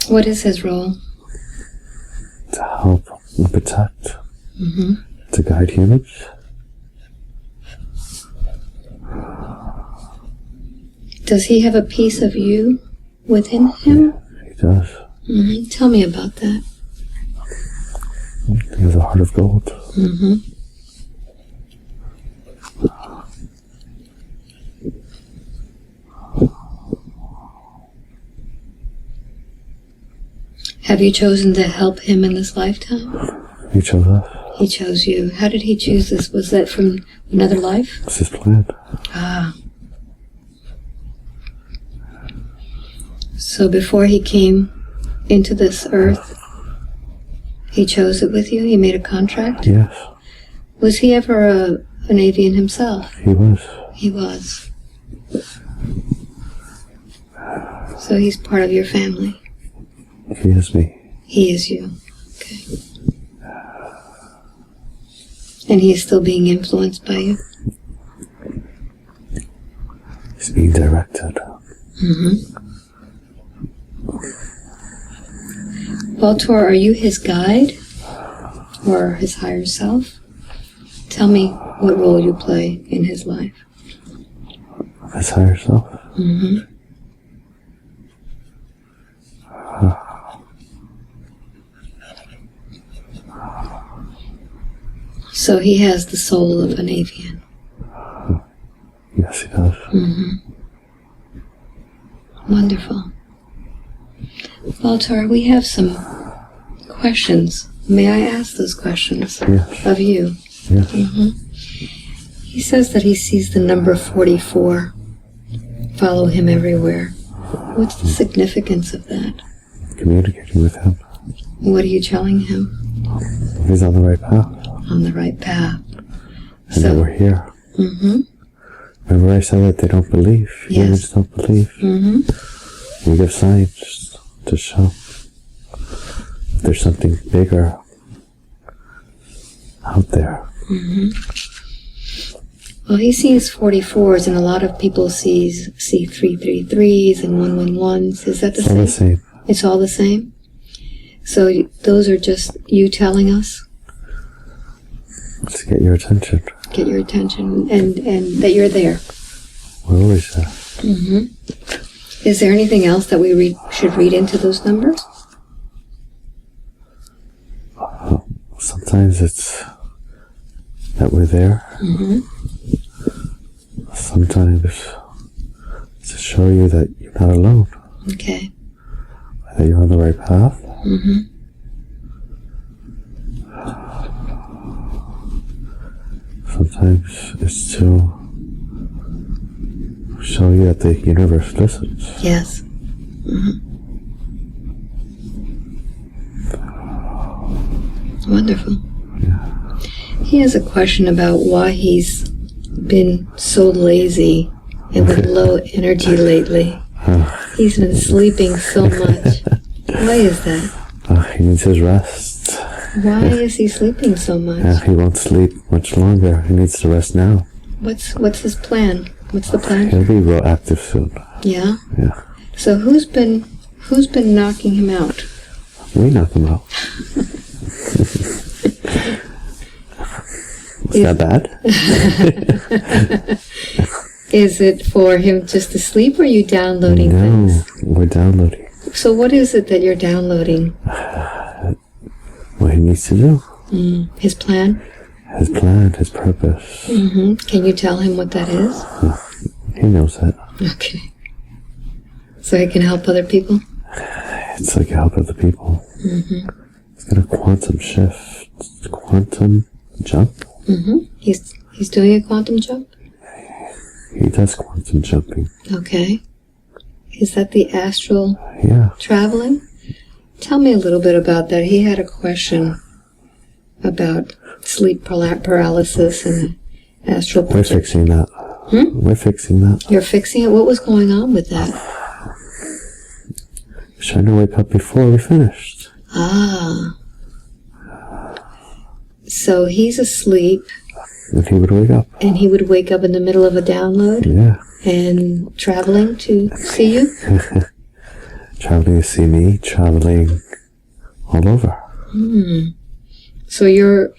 What is his role? To help and protect. Mm-hmm. To guide humans. Does he have a piece of you within him? He does. Mm-hmm. Tell me about that. He has a heart of gold. Mm-hmm. Have you chosen to help him in this lifetime? He chose us. He chose you. How did he choose this? Was that from another life? It's his plan. Ah. So before he came into this earth, he chose it with you? He made a contract? Yes. Was he ever an avian himself? He was. He was. So he's part of your family? He is me. He is you. Okay. And he is still being influenced by you? being directed. Baltor, are you his guide or his higher self? Tell me what role you play in his life. His higher self? So he has the soul of an avian. Yes, he does. Wonderful. Baltar, we have some questions. May I ask those questions of you? Yes. He says that he sees the number 44 follow him everywhere. What's the significance of that? Communicating with him. What are you telling him? He's on the right path. On the right path. And that we're here. Remember I said that they don't believe. Humans don't believe. We give signs to show that there's something bigger out there. Well, he sees 44s, and a lot of people see 333s and 111s. Is that the same? All the same. It's all the same? So those are just you telling us? To get your attention. Get your attention, and that you're there. We're always there. Is there anything else that we should read into those numbers? Sometimes it's that we're there. Sometimes it's to show you that you're not alone. Okay. That you're on the right path. Sometimes it's to show you that the universe listens. Yes. Wonderful. Yeah. He has a question about why he's been so lazy and with low energy lately. He's been sleeping so much. Why is that? He needs his rest. Why is he sleeping so much? He won't sleep much longer. He needs to rest now. What's his plan? What's the plan? He'll be real active soon. Yeah? Yeah. So who's been knocking him out? We knock him out. Is that bad? Is it for him just to sleep, or are you downloading things? No, we're downloading. So what is it that you're downloading? What he needs to do. His plan? His plan, his purpose. Can you tell him what that is? He knows it. Okay. So he can help other people? It's like help other people. It's got a quantum shift. Quantum jump. He's doing a quantum jump? He does quantum jumping. Okay. Is that the astral traveling? Tell me a little bit about that. He had a question about sleep paralysis and astral projection. We're fixing that. We're fixing that. You're fixing it? What was going on with that? I was trying to wake up before we finished. So he's asleep. And he would wake up. And he would wake up in the middle of a download? Yeah. And traveling to see you? Traveling to see me, traveling all over. So you're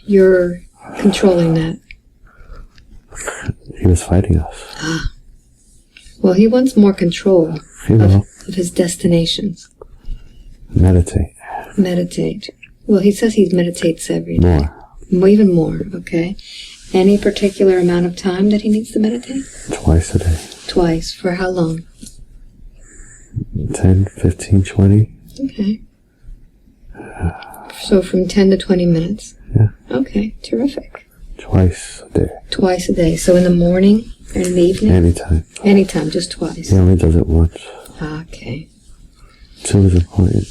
controlling that? He was fighting us. Well, he wants more control of his destinations. Meditate. Meditate. Well, he says he meditates every day. More. Even more, okay. Any particular amount of time that he needs to meditate? Twice a day. Twice. For how long? 10, 15, 20. Okay. So from 10 to 20 minutes? Yeah. Okay, terrific. Twice a day. Twice a day. So in the morning or in the evening? Anytime. Anytime, just twice. He only does it once. Okay. Two is important.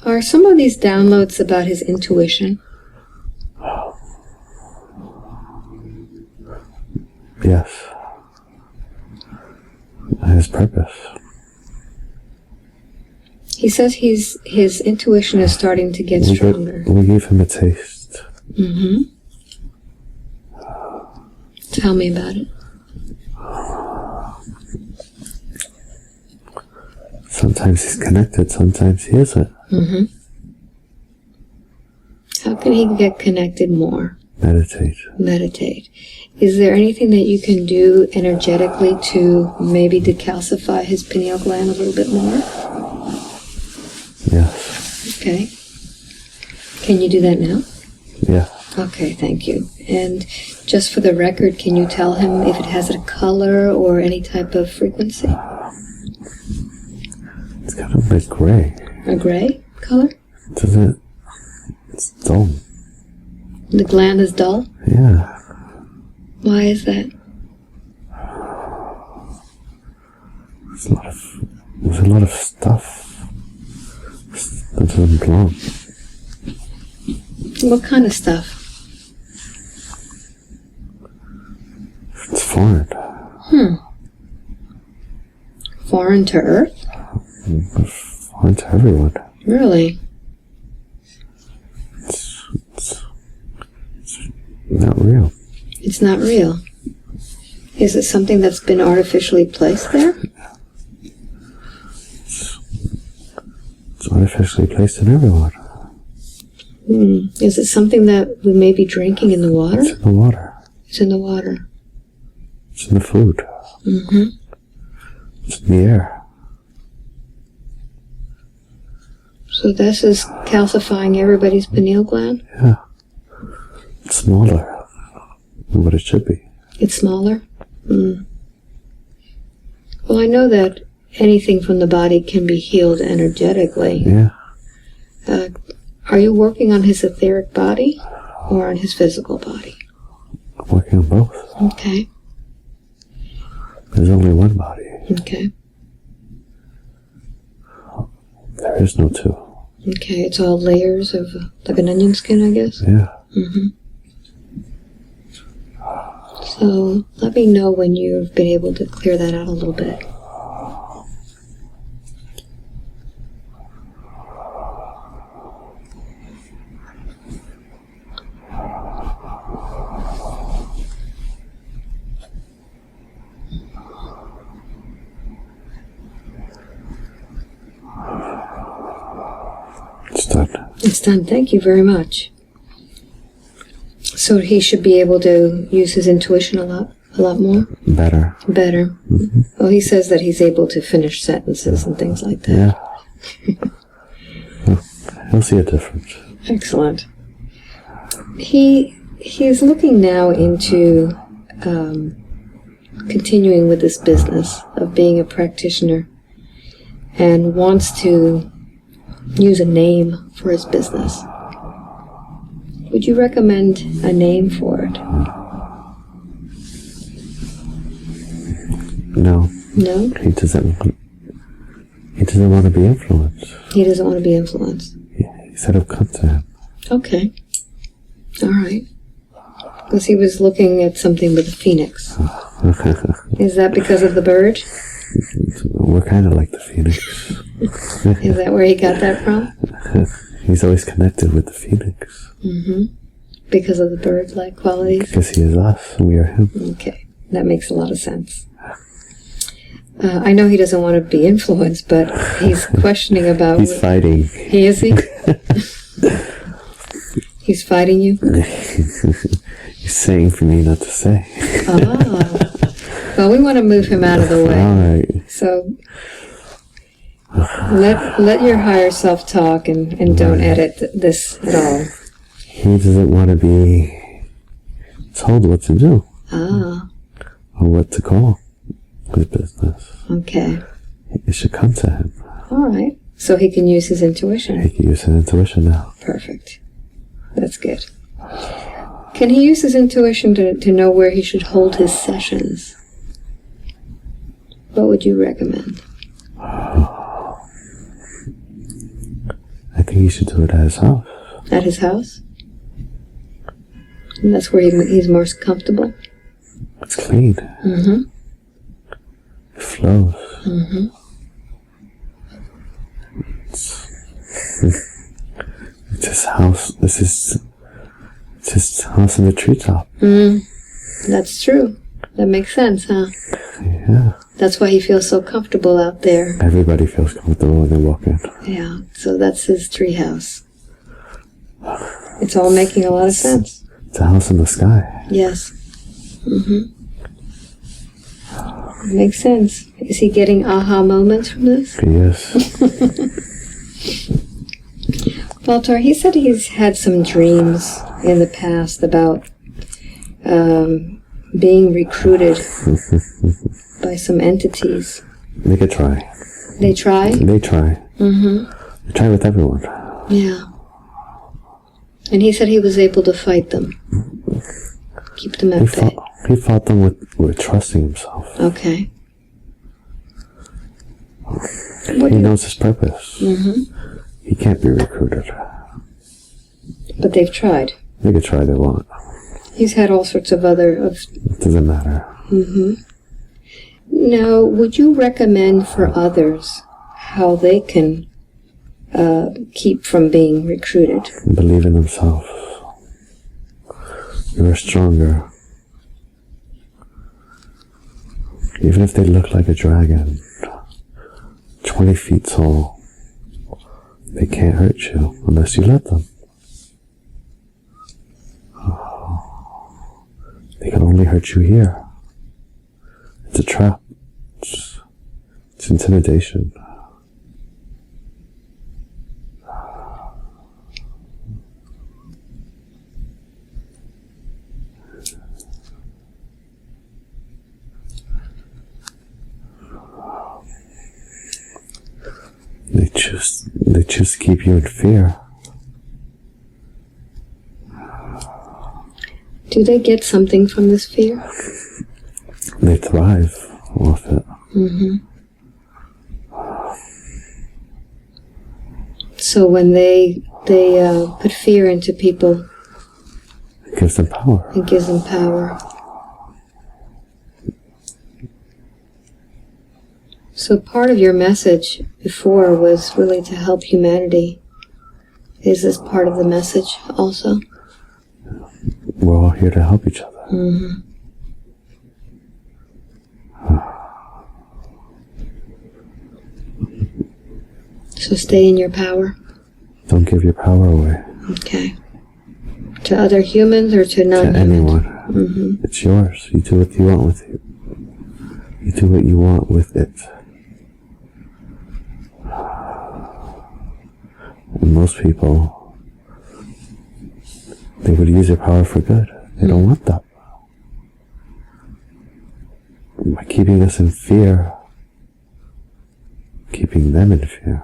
Are some of these downloads about his intuition? Yes. His purpose. He says his intuition is starting to get stronger. We gave him a taste. Tell me about it. Sometimes he's connected, sometimes he isn't. Mm-hmm. How can he get connected more? Meditate. Meditate. Is there anything that you can do energetically to maybe decalcify his pineal gland a little bit more? Yes. Okay. Can you do that now? Yeah. Okay, thank you. And just for the record, can you tell him if it has a color or any type of frequency? It's kind of like gray. A gray color? Doesn't... It's dull. The gland is dull? Yeah. Why is that? There's a lot of stuff that doesn't belong. What kind of stuff? It's foreign. Foreign to Earth? Foreign to everyone. Really? It's not real. It's not real. Is it something that's been artificially placed there? It's artificially placed in everyone. Is it something that we may be drinking in the water? It's in the water. It's in the water. It's in the food. Mm-hmm. It's in the air. So this is calcifying everybody's pineal gland? Yeah. It's smaller than what it should be. It's smaller? Well, I know that anything from the body can be healed energetically. Yeah. Are you working on his etheric body or on his physical body? I'm working on both. Okay. There's only one body. Okay. There is no two. Okay, it's all layers of, like an onion skin, I guess? Yeah. Mm-hmm. So, let me know when you've been able to clear that out a little bit. It's done. It's done. Thank you very much. So he should be able to use his intuition a lot more? Better. Better. Mm-hmm. Well, he says that he's able to finish sentences and things like that. Yeah. He'll see a difference. Excellent. He's looking now into continuing with this business of being a practitioner and wants to use a name for his business. Would you recommend a name for it? No. No? He doesn't want to be influenced. He doesn't want to be influenced. He said it'll come to him. Okay. All right. Because he was looking at something with a phoenix. Is that because of the bird? We're kind of like the phoenix. Is that where he got that from? He's always connected with the phoenix. Mm-hmm. Because of the bird-like qualities? Because he is us and we are him. Okay. That makes a lot of sense. I know he doesn't want to be influenced, but he's questioning about... He's fighting. He is he? He's fighting you? He's saying for me not to say. Oh. Well, we want to move him out of the way. All right. So let your higher self talk and don't edit this at all. He doesn't want to be told what to do. Ah. Or what to call his business. Okay. It should come to him. All right. So he can use his intuition. He can use his intuition now. Perfect. That's good. Can he use his intuition to know where he should hold his sessions? What would you recommend? I think he should do it at his house. At his house? And that's where he's more comfortable? It's clean. Mm-hmm. It flows. Mm-hmm. It's his house. It's his house in the treetop. That's true. that makes sense, huh? Yeah. That's why he feels so comfortable out there. Everybody feels comfortable when they walk in. Yeah, so that's his treehouse. It's all making a lot of sense. It's a house in the sky. Yes. Makes sense. Is he getting aha moments from this? He is. Baltar, he said he's had some dreams in the past about being recruited by some entities. They could try. They try? They try. They try with everyone. Yeah. And he said he was able to fight them. Keep them at bay. He fought them with trusting himself. Okay. He knows his purpose. He can't be recruited. But they've tried. They could try they want. He's had all sorts of other... It doesn't matter. Now, would you recommend for others how they can keep from being recruited? Believe in themselves. You're stronger. Even if they look like a dragon, 20 feet tall, they can't hurt you unless you let them. They can only hurt you here. It's a trap. It's intimidation. They choose to keep you in fear. Do they get something from this fear? They thrive off it. So when they put fear into people, It gives them power. it gives them power. So part of your message before was really to help humanity. Is this part of the message also? We're all here to help each other. So stay in your power. Don't give your power away. Okay. To other humans or to To non-humans? anyone. It's yours. You do what you want with it. You do what you want with it. And most people, they would use their power for good. They don't want that. By keeping us in fear, keeping them in fear,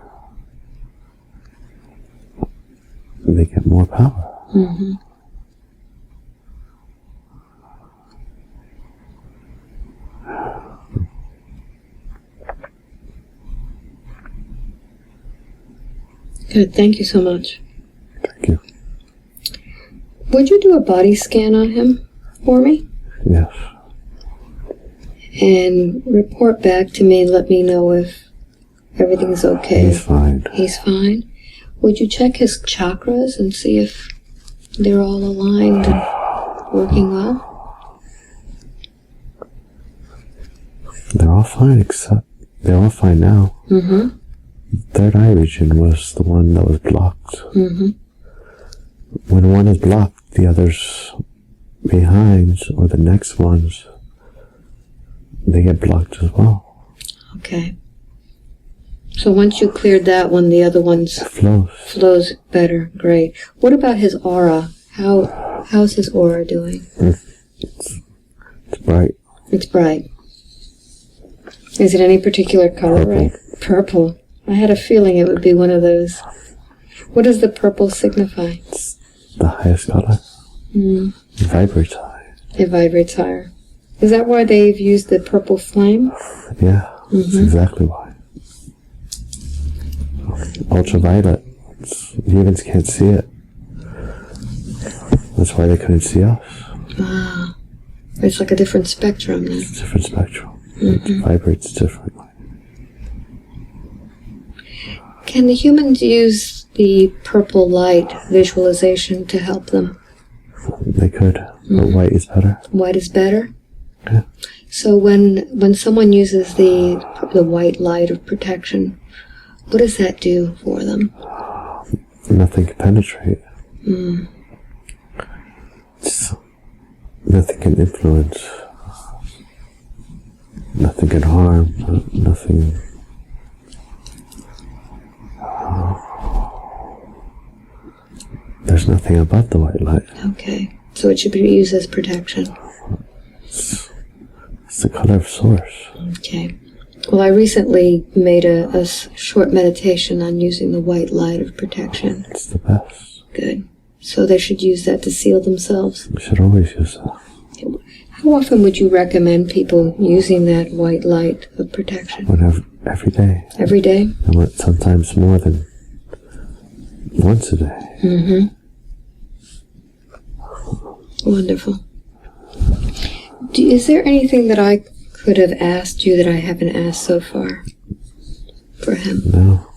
they get more power. Good. Thank you so much. Thank you. Would you do a body scan on him for me? Yes. And report back to me and let me know if everything's okay. He's fine. He's fine. Would you check his chakras and see if they're all aligned and working well? They're all fine, except they're all fine now. Third eye region was the one that was blocked. When one is blocked, the others behind, or the next ones, they get blocked as well. Okay. So once you cleared that one, the other ones It flows. flows better. Great. What about his aura? How's his aura doing? It's bright. It's bright. Is it any particular color? Purple. Right? Purple. I had a feeling it would be one of those. What does the purple signify? It's the highest color. It vibrates high. It vibrates higher. Is that why they've used the purple flame? Yeah, that's exactly why. Ultraviolet. Humans can't see it. That's why they couldn't see us. Ah. It's like a different spectrum then. It's a different spectrum. It vibrates differently. Can the humans use the purple light visualization to help them? They could, but white is better. White is better? Yeah. So when someone uses the white light of protection, what does that do for them? Nothing can penetrate. Nothing can influence. Nothing can harm. Nothing. There's nothing about the white light. Okay. So it should be used as protection. It's the color of source. Okay. Well, I recently made a short meditation on using the white light of protection. It's the best. Good. So they should use that to seal themselves? You should always use that. How often would you recommend people using that white light of protection? Whenever, every day. Every day? And sometimes more than once a day. Mm-hmm. Wonderful. Is there anything that I could have asked you that I haven't asked so far for him? No.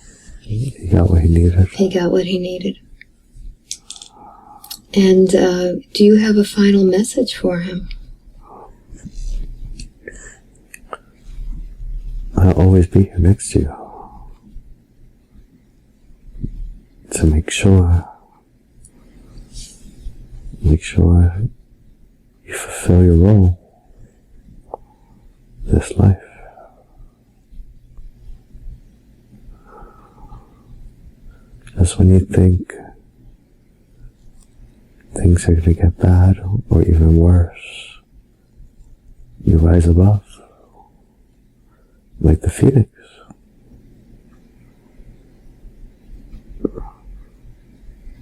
He got what he needed. He got what he needed. And do you have a final message for him? I'll always be here next to you. To make sure you fulfill your role in this life. Just when you think things are going to get bad or even worse, you rise above like the phoenix.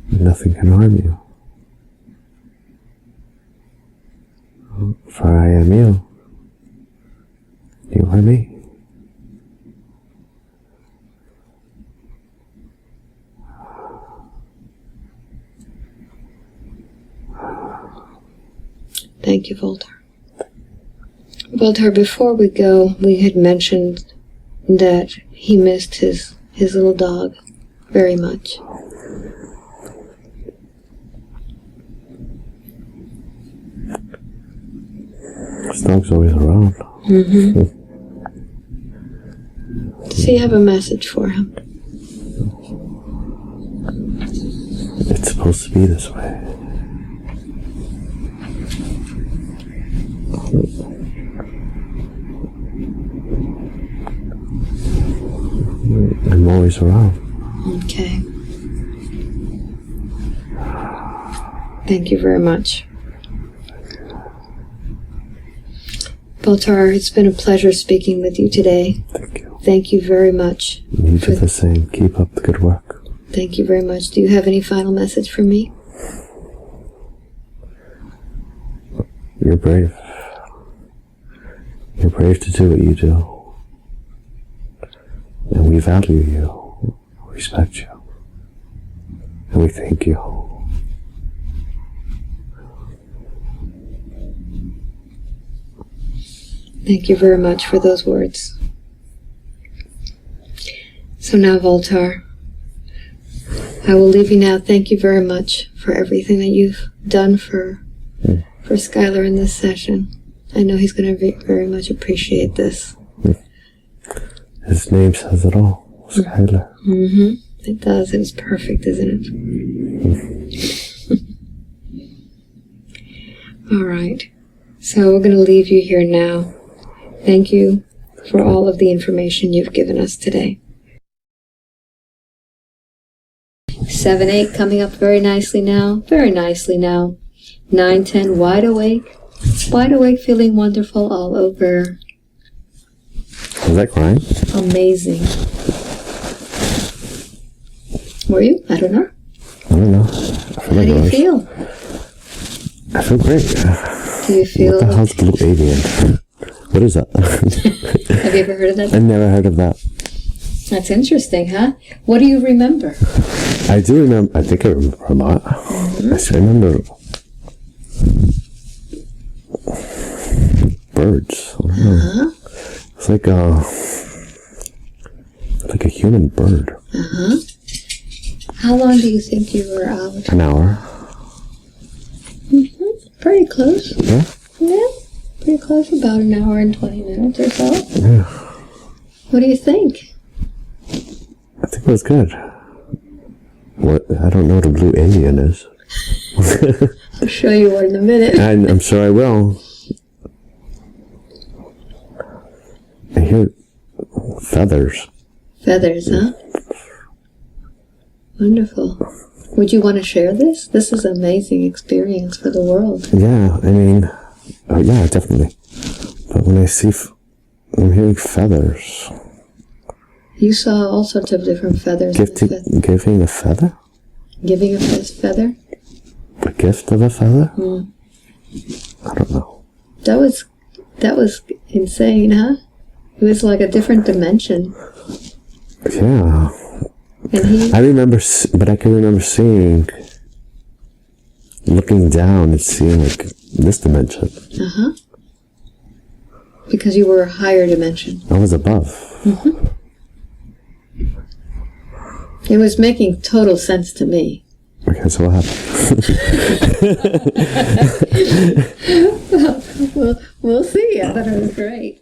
Nothing can harm you. For I am you. You are me. Thank you, Voltar. Voltar, before we go, we had mentioned that he missed his little dog very much. This dog's always around. Mm-hmm. Does he have a message for him? It's supposed to be this way. I'm always around. Okay. Thank you very much. Voltar, it's been a pleasure speaking with you today. Thank you. Thank you very much. You do the same. Keep up the good work. Thank you very much. Do you have any final message for me? You're brave. You're brave to do what you do. And we value you, respect you, and we thank you. Thank you very much for those words. So now, Voltar, I will leave you now. Thank you very much for everything that you've done for Skylar in this session. I know he's going to very much appreciate this. His name says it all. Skylar. Mm-hmm. It does. It was perfect, isn't it? All right. So we're going to leave you here now. Thank you for all of the information you've given us today. 7-8 coming up very nicely now. Very nicely now. 9-10 wide awake. Wide awake, feeling wonderful all over. Was that crying? Amazing. Were you? I don't know. I don't know. How do you feel? I feel great. Do you feel... What the hell's blue avian? What is that? Have you ever heard of that? I've never heard of that. That's interesting, huh? What do you remember? I do remember. I think I remember a lot. I still remember birds. I don't know. It's like a human bird. How long do you think you were out? An hour. Pretty close. Yeah? Yeah, pretty close, about an hour and 20 minutes or so. Yeah. What do you think? I think it was good. What? I don't know what a blue alien is. I'll show you one in a minute. I'm sure I will. I hear feathers. Feathers, huh? Wonderful. Would you want to share this? This is an amazing experience for the world. Yeah, I mean, yeah, definitely. But when I see, I'm hearing feathers. You saw all sorts of different feathers. Giving a feather? Giving a feather? A gift of a feather? Mm. I don't know. That was insane, huh? It was like a different dimension. Yeah. And I remember, but I can remember looking down and seeing like this dimension. Uh-huh. Because you were a higher dimension. I was above. Mm-hmm. It was making total sense to me. Okay, so what happened? Well, we'll see. I thought it was great.